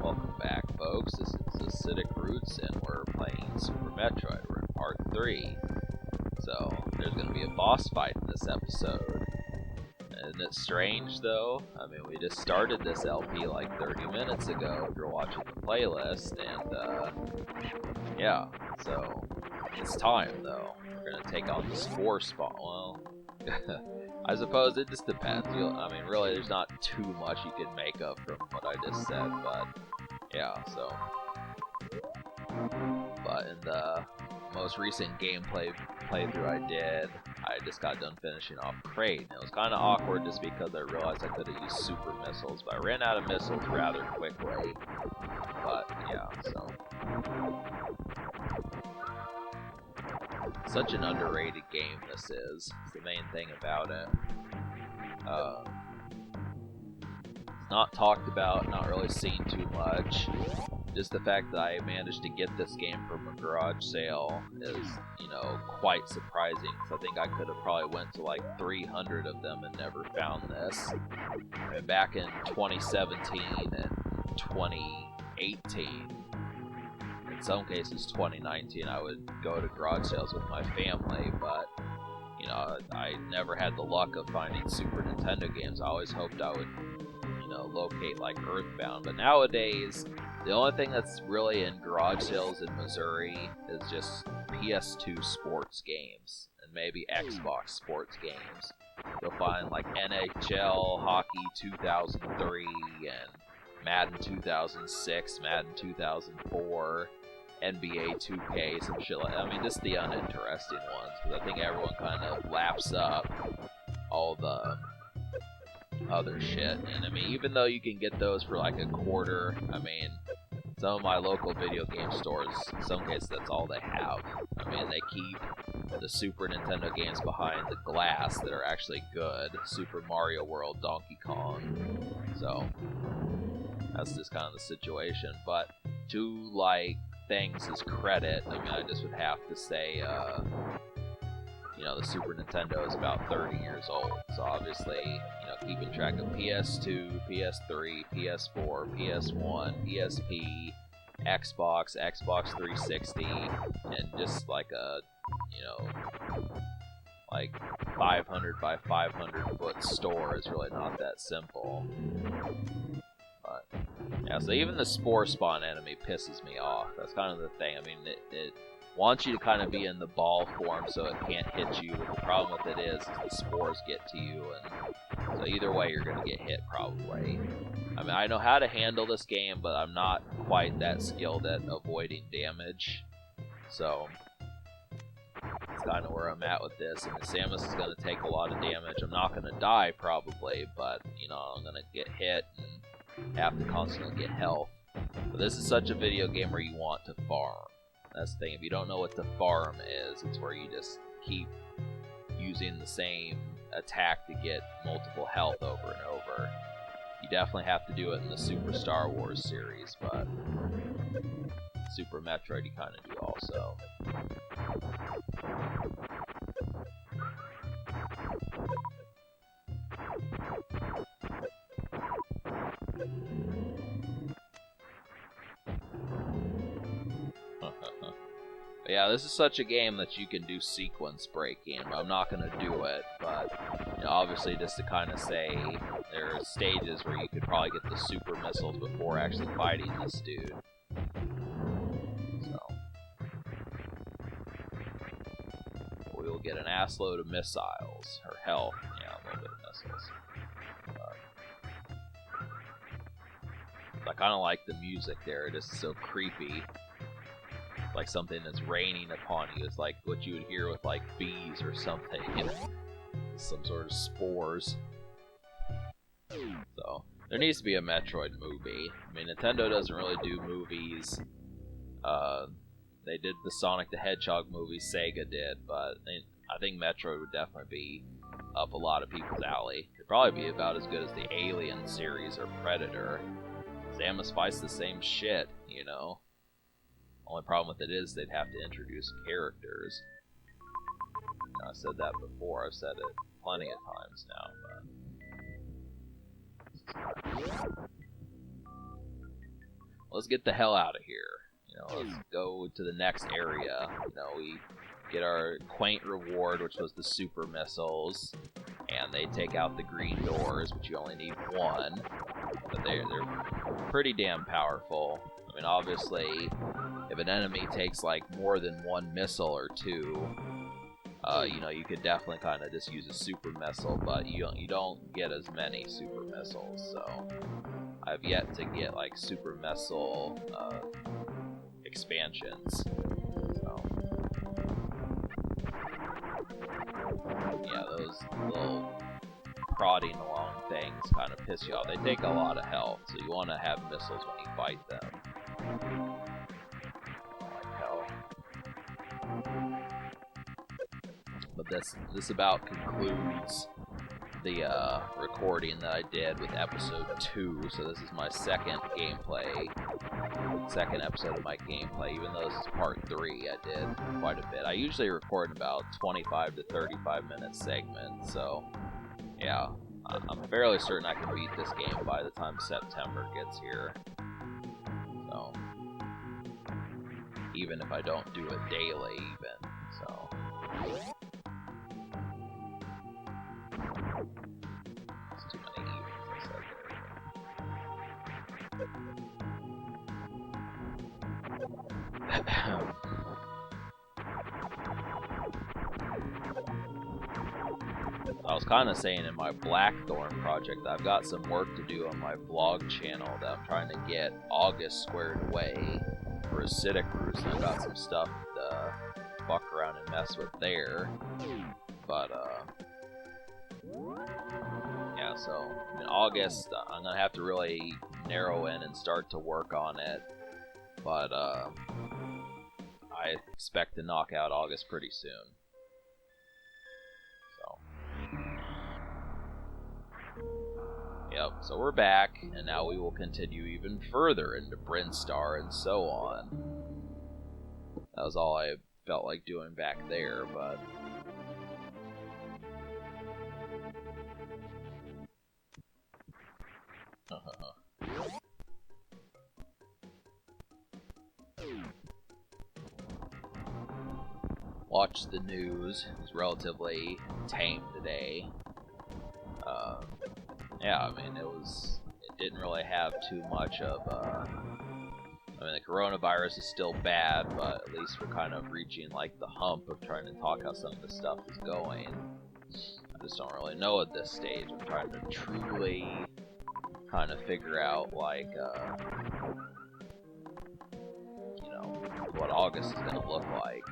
Welcome back, folks. This is Acidic Roots, and we're playing Super Metroid. We're in part 3. So, there's going to be a boss fight in this episode. Isn't it strange, though? I mean, we just started this LP like 30 minutes ago if you're watching the playlist, and, yeah, so, it's time, though. We're going to take on the Spores spawn. Well, I suppose it just depends. I mean, really, there's not too much you can make of from what I just said, but yeah, so. But in the most recent gameplay playthrough I did, I just got done finishing off Crate. And it was kind of awkward just because I realized I could have used super missiles, but I ran out of missiles rather quickly. But yeah, so. Such an underrated game this is. It's the main thing about it. It's not talked about, not really seen too much. Just the fact that I managed to get this game from a garage sale is, you know, quite surprising. Because I think I could have probably went to like 300 of them and never found this. And back in 2017 and 2018, in some cases 2019, I would go to garage sales with my family, but you know, I never had the luck of finding Super Nintendo games. I always hoped I would, you know, locate like Earthbound, but nowadays the only thing that's really in garage sales in Missouri is just PS2 sports games and maybe Xbox sports games. You'll find like NHL, Hockey 2003, and Madden 2006, Madden 2004, NBA 2K, some shit like that. I mean, just the uninteresting ones, because I think everyone kind of laps up all the other shit. And I mean, even though you can get those for like a quarter, I mean, some of my local video game stores, in some cases, that's all they have. I mean, they keep the Super Nintendo games behind the glass that are actually good. Super Mario World, Donkey Kong. So, that's just kind of the situation. But to, like, things as credit, I mean, I just would have to say, you know, the Super Nintendo is about 30 years old. So obviously, you know, keeping track of PS2, PS3, PS4, PS1, PSP, Xbox, Xbox 360, and just like a, you know, like 500 by 500 foot store is really not that simple. But yeah, so even the Spore spawn enemy pisses me off. That's kind of the thing. I mean, it wants you to kind of be in the ball form so it can't hit you, but the problem with it is the spores get to you, and so either way you're going to get hit probably. I mean, I know how to handle this game, but I'm not quite that skilled at avoiding damage, so that's kind of where I'm at with this. I mean, Samus is going to take a lot of damage. I'm not going to die probably, but you know, I'm going to get hit and have to constantly get health. But this is such a video game where you want to farm. That's the thing. If you don't know what the farm is, it's where you just keep using the same attack to get multiple health over and over. You definitely have to do it in the Super Star Wars series, but Super Metroid you kind of do also. Yeah, this is such a game that you can do sequence breaking. I'm not going to do it, but you know, obviously just to kind of say there are stages where you could probably get the super missiles before actually fighting this dude. So we will get an assload of missiles, or health, yeah, a little bit of missiles. I kind of like the music there, it is so creepy. Like something that's raining upon you. It's like what you would hear with like bees or something, you know? Some sort of spores. So there needs to be a Metroid movie. I mean, Nintendo doesn't really do movies. They did the Sonic the Hedgehog movie, Sega did, but I think Metroid would definitely be up a lot of people's alley. It'd probably be about as good as the Alien series or Predator. Samus fights the same shit, you know? Only problem with it is they'd have to introduce characters. You know, I said that before. I've said it plenty of times now. let's get the hell out of here. You know, let's go to the next area. You know, we get our quaint reward, which was the super missiles, and they take out the green doors, which you only need one, but they're pretty damn powerful. I mean, obviously, if an enemy takes like more than one missile or two, you know, you could definitely kind of just use a super missile, but you don't get as many super missiles. So I've yet to get like super missile expansions. So yeah, those little prodding along things kind of piss you off. They take a lot of health, so you want to have missiles when you fight them. Like hell. But this about concludes the recording that I did with episode 2. So this is my second episode of my gameplay. Even though this is part 3, I did quite a bit. I usually record about 25 to 35 minute segments, so yeah, I'm fairly certain I can beat this game by the time September gets here. So even if I don't do it daily, even so. It's too many evens, I said there. I was kind of saying in my Blackthorn project that I've got some work to do on my vlog channel that I'm trying to get August squared away for Acidic Roost, and I've got some stuff to fuck around and mess with there. But yeah, so in August I'm gonna have to really narrow in and start to work on it. But I expect to knock out August pretty soon. Yep, so we're back, and now we will continue even further into Brinstar and so on. That was all I felt like doing back there, but... Watch the news. It was relatively tame today. Yeah, I mean, it didn't really have too much of, I mean, the coronavirus is still bad, but at least we're kind of reaching, like, the hump of trying to talk how some of this stuff is going. I just don't really know at this stage. I'm trying to truly kind of figure out, like, you know, what August is going to look like.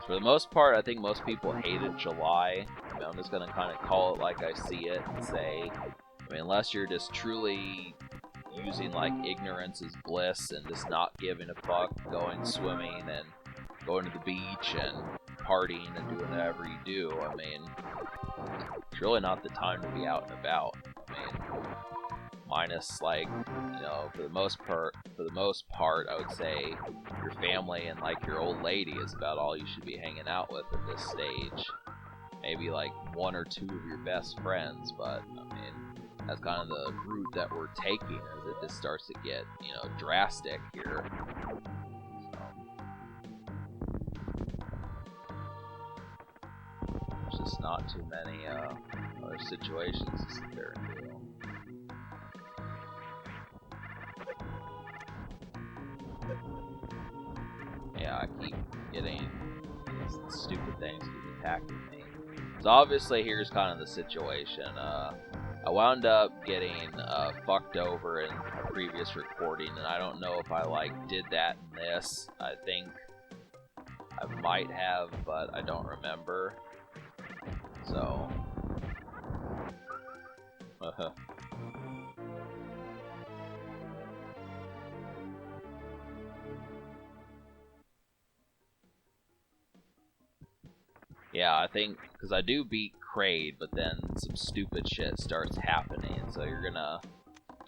For the most part, I think most people hated July. I mean, I'm just going to kind of call it like I see it and say, I mean, unless you're just truly using, like, ignorance as bliss and just not giving a fuck, going swimming and going to the beach and partying and doing whatever you do, I mean, it's really not the time to be out and about. I mean, minus, like, you know, for the most part, I would say your family and, like, your old lady is about all you should be hanging out with at this stage. Maybe, like, 1 or 2 of your best friends, but, I mean, that's kind of the route that we're taking as it just starts to get, you know, drastic here. So, there's just not too many, other situations to sit there and do. Yeah, I keep getting these stupid things keep attacking me. So obviously here's kind of the situation. I wound up getting fucked over in a previous recording, and I don't know if I like did that in this. I think I might have, but I don't remember. So yeah, I think, because I do beat Kraid, but then some stupid shit starts happening, so you're gonna...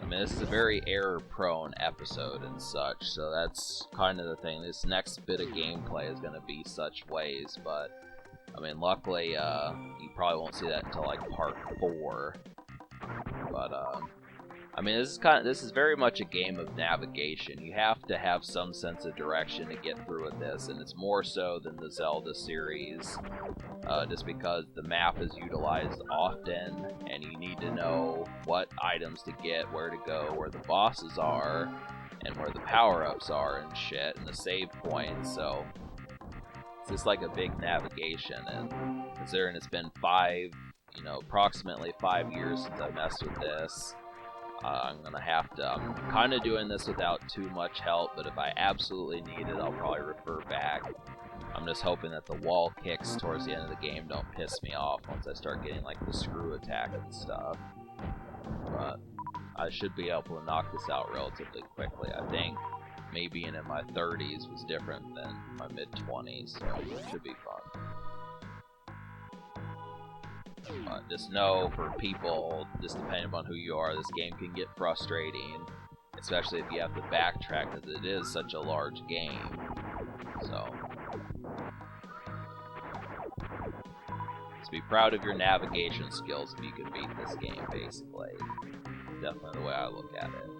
I mean, this is a very error-prone episode and such, so that's kind of the thing. This next bit of gameplay is gonna be such ways, but, I mean, luckily, you probably won't see that until, like, part 4. But, I mean, this is very much a game of navigation. You have to have some sense of direction to get through with this, and it's more so than the Zelda series, just because the map is utilized often, and you need to know what items to get, where to go, where the bosses are, and where the power-ups are and shit, and the save points. So it's just like a big navigation, and considering it's been approximately 5 years since I messed with this, I'm kind of doing this without too much help, but if I absolutely need it, I'll probably refer back. I'm just hoping that the wall kicks towards the end of the game don't piss me off once I start getting like the screw attack and stuff. But I should be able to knock this out relatively quickly. I think me being in my 30s was different than my mid-20s, so it should be fun. Just know, for people, just depending upon who you are, this game can get frustrating, especially if you have to backtrack, because it is such a large game. So, just be proud of your navigation skills if you can beat this game, basically. Definitely the way I look at it.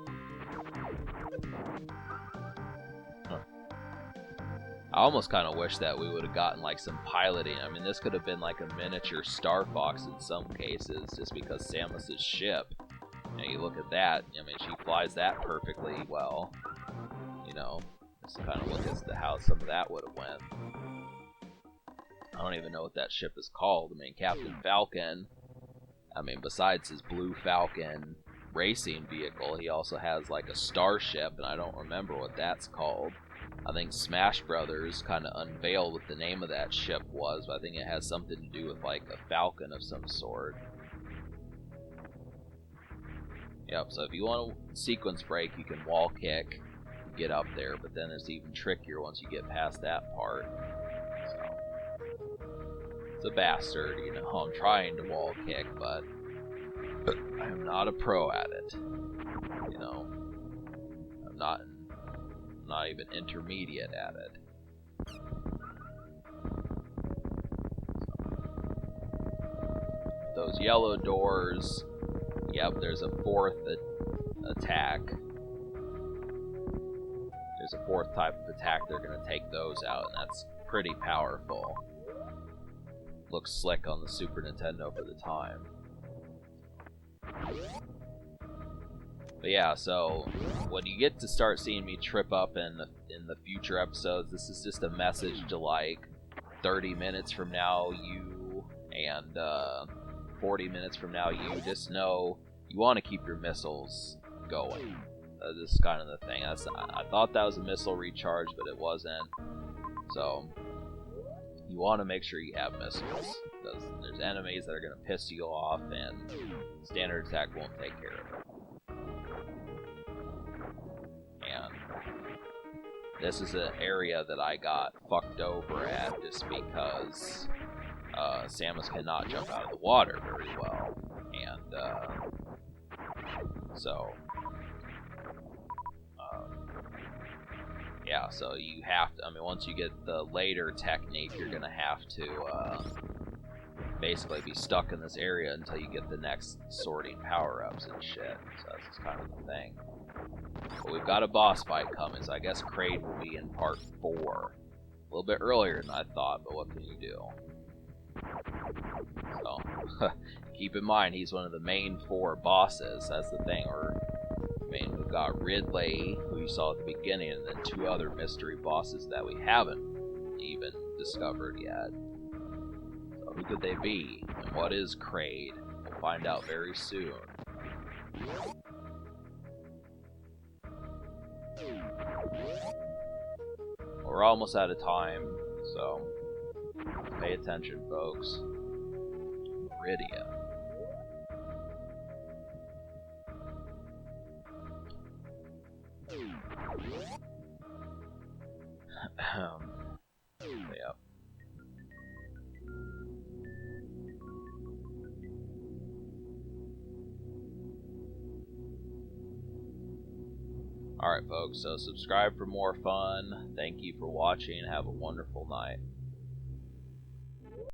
I almost kind of wish that we would have gotten like some piloting. I mean, this could have been like a miniature Star Fox in some cases, just because Samus's ship, you look at that, I mean, she flies that perfectly well. Just kind of look as to how some of that would have went. I don't even know what that ship is called. I mean, Captain Falcon, besides his Blue Falcon racing vehicle, he also has like a starship, and I don't remember what that's called. I think Smash Brothers kind of unveiled what the name of that ship was, but I think it has something to do with like a falcon of some sort. Yep, so if you want to sequence break, you can wall kick, get up there, but then it's even trickier once you get past that part. So, it's a bastard, I'm trying to wall kick, but I am not a pro at it. I'm not even intermediate at it. Those yellow doors, yep, there's a fourth attack. There's a fourth type of attack, they're going to take those out, and that's pretty powerful. Looks slick on the Super Nintendo for the time. But yeah, so when you get to start seeing me trip up in the future episodes, this is just a message to like 30 minutes from now you, and 40 minutes from now you. Just know you want to keep your missiles going. This is kind of the thing. I thought that was a missile recharge, but it wasn't. So you want to make sure you have missiles, because there's enemies that are going to piss you off, and standard attack won't take care of it. And this is an area that I got fucked over at just because Samus cannot jump out of the water very well. And so yeah, so you have to, once you get the later technique, you're gonna have to basically be stuck in this area until you get the next sorting power-ups and shit. So that's just kind of the thing. But we've got a boss fight coming, so I guess Kraid will be in part 4. A little bit earlier than I thought, but what can you do? So, keep in mind, he's one of the main 4 bosses. That's the thing. We've got Ridley, who you saw at the beginning, and then 2 other mystery bosses that we haven't even discovered yet. So who could they be? And what is Kraid? We'll find out very soon. We're almost out of time, so pay attention, folks. Meridia. Yep. Alright folks, so subscribe for more fun. Thank you for watching and have a wonderful night.